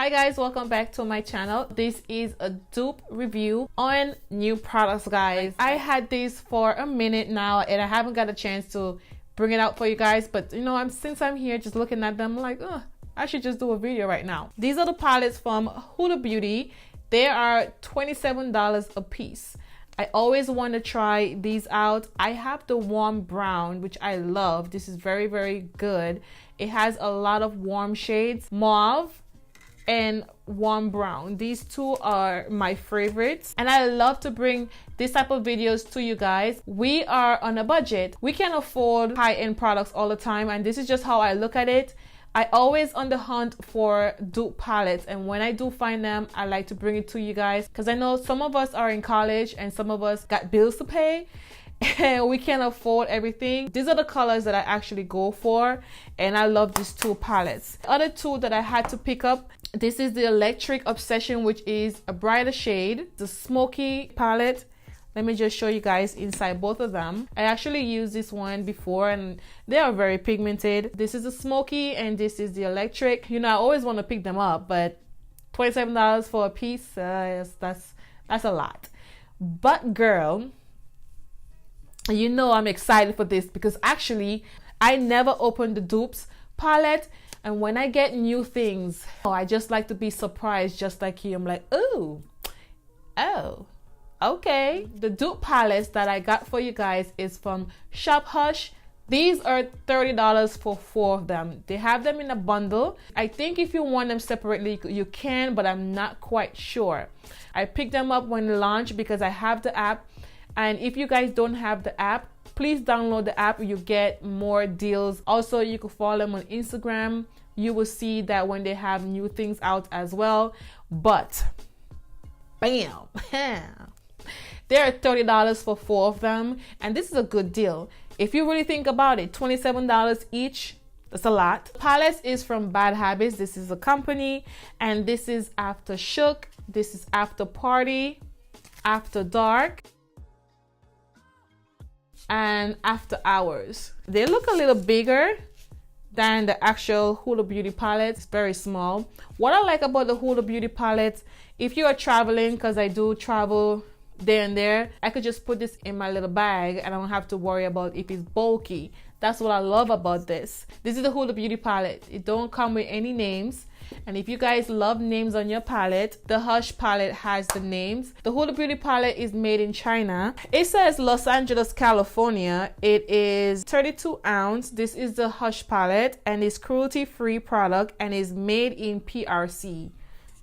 Hi guys, welcome back to my channel. This is a dupe review on new products, guys. I had these for a minute now and I haven't got a chance to bring it out for you guys, but you know, since I'm here just looking at them, I'm like, I should just do a video right now. These are the palettes from Huda Beauty. They are $27 a piece. I always want to try these out. I have the warm brown, which I love. This is very, very good. It has a lot of warm shades, mauve and warm brown. These two are my favorites, and I love to bring this type of videos to you guys. We are on a budget. We can afford high-end products all the time, and this is just how I look at it. I always on the hunt for dupe palettes, and when I do find them, I like to bring it to you guys because I know some of us are in college and some of us got bills to pay and we can't afford everything. These are the colors that I actually go for, and I love these two palettes. The other two that I had to pick up, this is the Electric Obsession, which is a brighter shade, the smoky palette. Let me just show you guys inside both of them. I actually used this one before and they are very pigmented. This is the smoky and this is the electric. You know, I always want to pick them up, but $27 for a piece, that's a lot. But girl, you know I'm excited for this because actually I never opened the dupes palette, and when I get new things, I just like to be surprised just like you. I'm like, oh, okay. The dupe palettes that I got for you guys is from Shop Hush. These are $30 for 4 of them. They have them in a bundle. I think if you want them separately, you can, but I'm not quite sure. I picked them up when they launched because I have the app. And if you guys don't have the app, please download the app. You get more deals. Also, you can follow them on Instagram. You will see that when they have new things out as well. But, bam, they're $30 for 4 of them. And this is a good deal. If you really think about it, $27 each, that's a lot. Palettes is from Bad Habits. This is a company. And this is After Shook. This is After Party, After Dark, and After Hours. They look a little bigger than the actual Huda Beauty palette. It's very small. What I like about the Huda Beauty palette, if you are traveling, because I do travel there and there, I could just put this in my little bag and I don't have to worry about if it's bulky. That's what I love about this. This is the Huda Beauty palette. It don't come with any names. And if you guys love names on your palette, the Hush palette has the names. The Huda Beauty palette is made in China. It says Los Angeles, California. It is 32 ounce. This is the Hush palette and it's cruelty-free product and is made in PRC.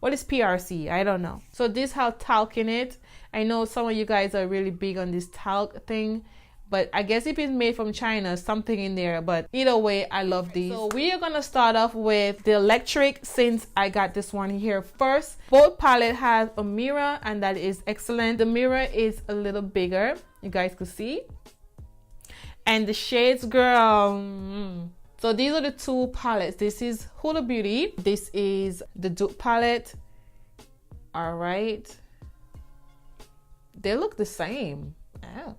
What is PRC? I don't know. So this has talc in it. I know some of you guys are really big on this talc thing, but I guess if it's made from China, something in there. But either way, I love these. So we are gonna start off with the electric, since I got this one here first. Both palette has a mirror and that is excellent. The mirror is a little bigger, you guys could see. And the shades, girl. So these are the two palettes. This is Huda Beauty. This is the dupe palette. All right. They look the same. Oh.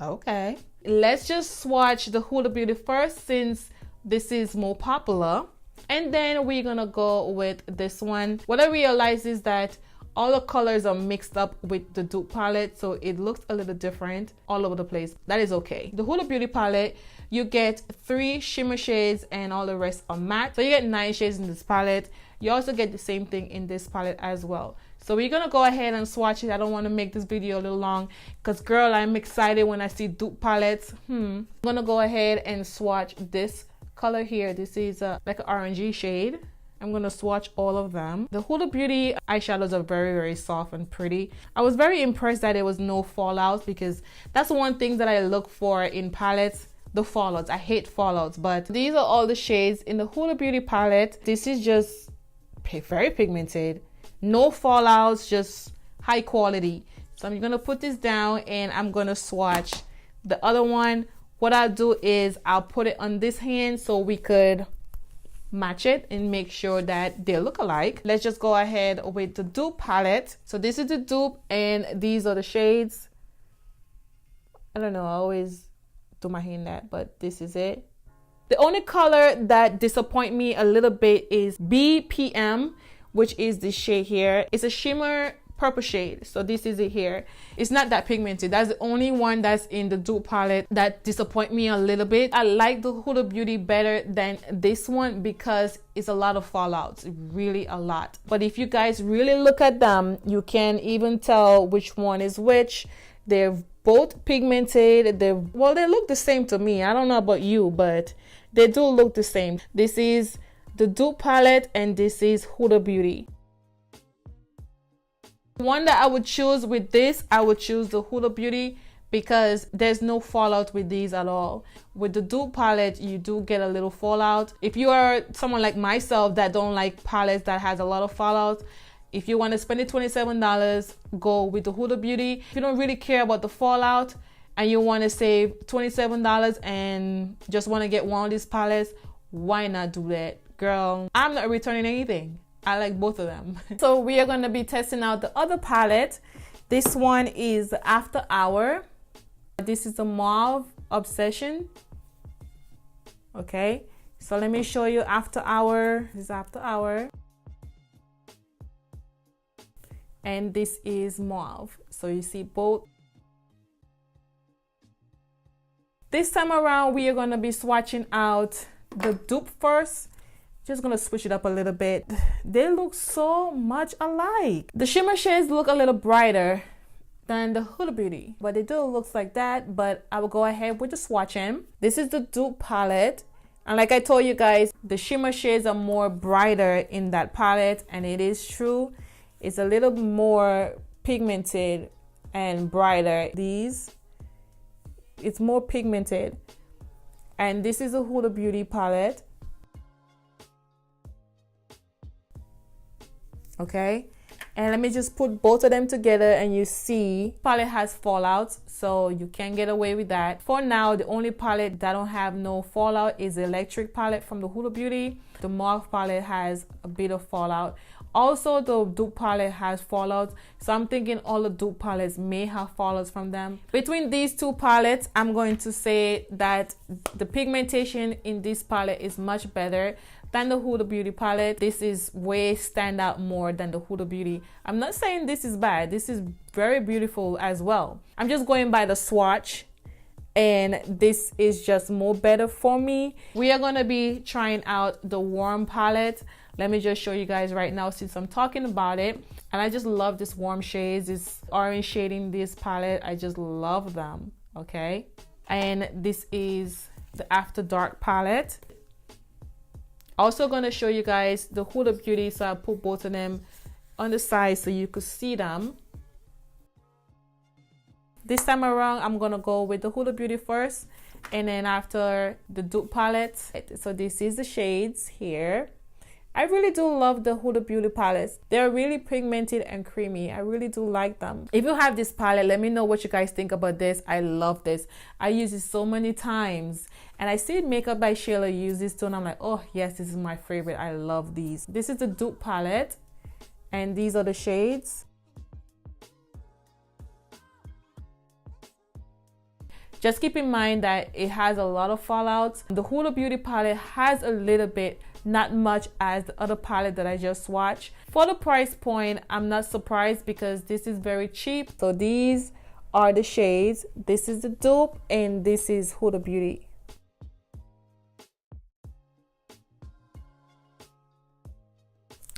Okay, let's just swatch the Huda Beauty first since this is more popular, and then we're gonna go with this one. What I realized is that all the colors are mixed up with the dupe palette, so it looks a little different all over the place. That is okay. The Huda Beauty palette, you get 3 shimmer shades and all the rest are matte, so you get 9 shades in this palette. You also get the same thing in this palette as well. So we're gonna go ahead and swatch it. I don't want to make this video a little long because girl, I'm excited when I see dupe palettes. I'm gonna go ahead and swatch this color here. This is like an orangey shade. I'm gonna swatch all of them. The Huda Beauty eyeshadows are very, very soft and pretty. I was very impressed that there was no fallouts because that's one thing that I look for in palettes. The fallouts. I hate fallouts, but these are all the shades in the Huda Beauty palette. This is just very pigmented. No fallouts, just high quality. So I'm gonna put this down and I'm gonna swatch the other one. What I'll do is I'll put it on this hand so we could match it and make sure that they look alike. Let's just go ahead with the dupe palette. So this is the dupe and these are the shades. I don't know, I always do my hand that, but this is it. The only color that disappoint me a little bit is BPM, which is this shade here. It's a shimmer purple shade, so this is it here. It's not that pigmented. That's the only one that's in the dupe palette that disappoint me a little bit. I like the Huda Beauty better than this one because it's a lot of fallouts, really a lot. But if you guys really look at them, you can even tell which one is which. They're both pigmented. They look the same to me. I don't know about you, but they do look the same. This is the dupe palette and this is Huda Beauty. One that I would choose with this, I would choose the Huda Beauty because there's no fallout with these at all. With the dupe palette, you do get a little fallout. If you are someone like myself that don't like palettes that has a lot of fallout, if you want to spend the $27, go with the Huda Beauty. If you don't really care about the fallout and you want to save $27 and just want to get one of these palettes, why not do that? Girl, I'm not returning anything. I like both of them. So we are going to be testing out the other palette. This one is After Hour. This is the Mauve Obsession. Okay, so let me show you After Hour. This is After Hour. And this is Mauve. So you see both. This time around, we are going to be swatching out the dupe first. Just gonna switch it up a little bit. They look so much alike. The shimmer shades look a little brighter than the Huda Beauty, but they do look like that. But I will go ahead with the swatching. This is the dupe palette, and like I told you guys, the shimmer shades are more brighter in that palette, and it is true. It's a little more pigmented and brighter. It's more pigmented, and this is a Huda Beauty palette. Okay, and let me just put both of them together and you see palette has fallouts, so you can get away with that. For now, the only palette that don't have no fallout is the Electric palette from the Huda Beauty. The Mauve palette has a bit of fallout. Also, the dupe palette has fallouts, so I'm thinking all the dupe palettes may have fallouts from them. Between these two palettes, I'm going to say that the pigmentation in this palette is much better than the Huda Beauty palette. This is way stand out more than the Huda Beauty. I'm not saying this is bad. This is very beautiful as well. I'm just going by the swatch, and this is just more better for me. We are going to be trying out the Warm palette. Let me just show you guys right now since I'm talking about it. And I just love this warm shades, this orange shade in this palette. I just love them. Okay, and this is the After Dark palette. Also going to show you guys the Huda Beauty, so I put both of them on the side so you could see them. This time around, I'm going to go with the Huda Beauty first, and then after the dupe palette. So this is the shades here. I really do love the Huda Beauty palettes. They're really pigmented and creamy. I really do like them. If you have this palette, let me know what you guys think about this. I love this. I use it so many times. And I see Makeup by Shayla use this too, and I'm like, oh yes, this is my favorite. I love these. This is the dupe palette, and these are the shades. Just keep in mind that it has a lot of fallouts. The Huda Beauty palette has a little bit, not much as the other palette that I just swatched. For the price point, I'm not surprised because this is very cheap. So these are the shades. This is the dupe, and this is Huda Beauty.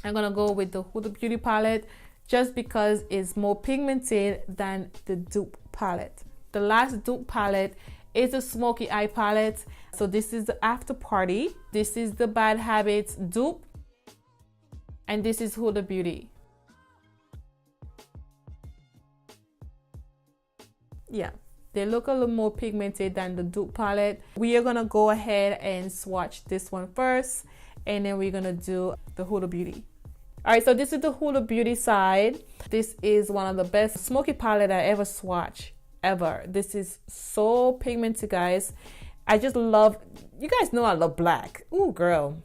I'm gonna go with the Huda Beauty palette just because it's more pigmented than the dupe palette. The last dupe palette is a Smoky Eye palette. So this is the After Party. This is the Bad Habits dupe. And this is Huda Beauty. Yeah, they look a little more pigmented than the dupe palette. We are gonna go ahead and swatch this one first, and then we're gonna do the Huda Beauty. All right, so this is the Huda Beauty side. This is one of the best smoky palette I ever swatched. Ever. This is so pigmented, guys. I just love, you guys know I love black. Ooh, girl,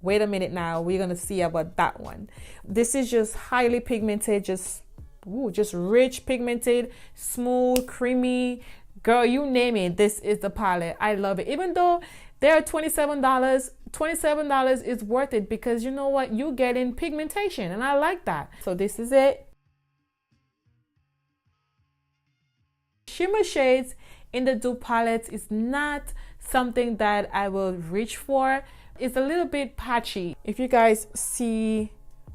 wait a minute now, we're gonna see about that one. This is just highly pigmented, just rich pigmented, smooth, creamy. Girl, you name it, this is the palette. I love it. Even though they're $27, $27 is worth it because you know what, you get in pigmentation and I like that. So this is it. Shimmer shades in the dupe palette is not something that I will reach for. It's a little bit patchy. If you guys see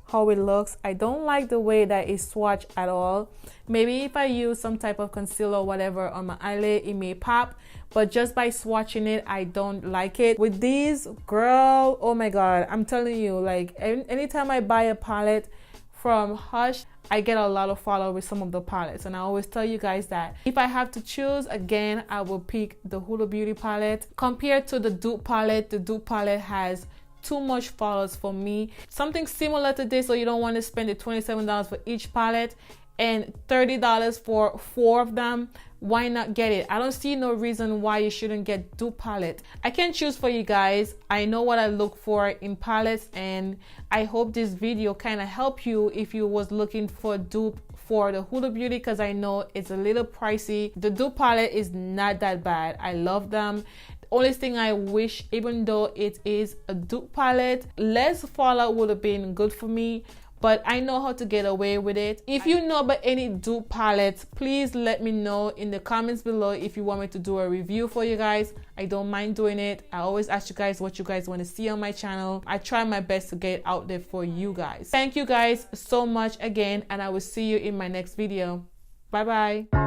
how it looks, I don't like the way that it swatched at all. Maybe if I use some type of concealer or whatever on my eyelid, it may pop, but just by swatching it, I don't like it. With these, girl, oh my god, I'm telling you, like anytime I buy a palette from Hush, I get a lot of follow with some of the palettes, and I always tell you guys that if I have to choose again, I will pick the Huda Beauty palette. Compared to the dupe palette, the dupe palette has too much follows for me. Something similar to this, so you don't want to spend the $27 for each palette and $30 for 4 of them. Why not get it? I don't see no reason why you shouldn't get dupe palette. I can choose for you guys. I know what I look for in palettes, and I hope this video kind of help you if you was looking for dupe for the Huda Beauty, because I know it's a little pricey. The dupe palette is not that bad. I love them. Only thing I wish, even though it is a dupe palette, less fallout would have been good for me, but I know how to get away with it. If you know about any dupe palettes, please let me know in the comments below if you want me to do a review for you guys. I don't mind doing it. I always ask you guys what you guys want to see on my channel. I try my best to get out there for you guys. Thank you guys so much again, and I will see you in my next video. Bye bye.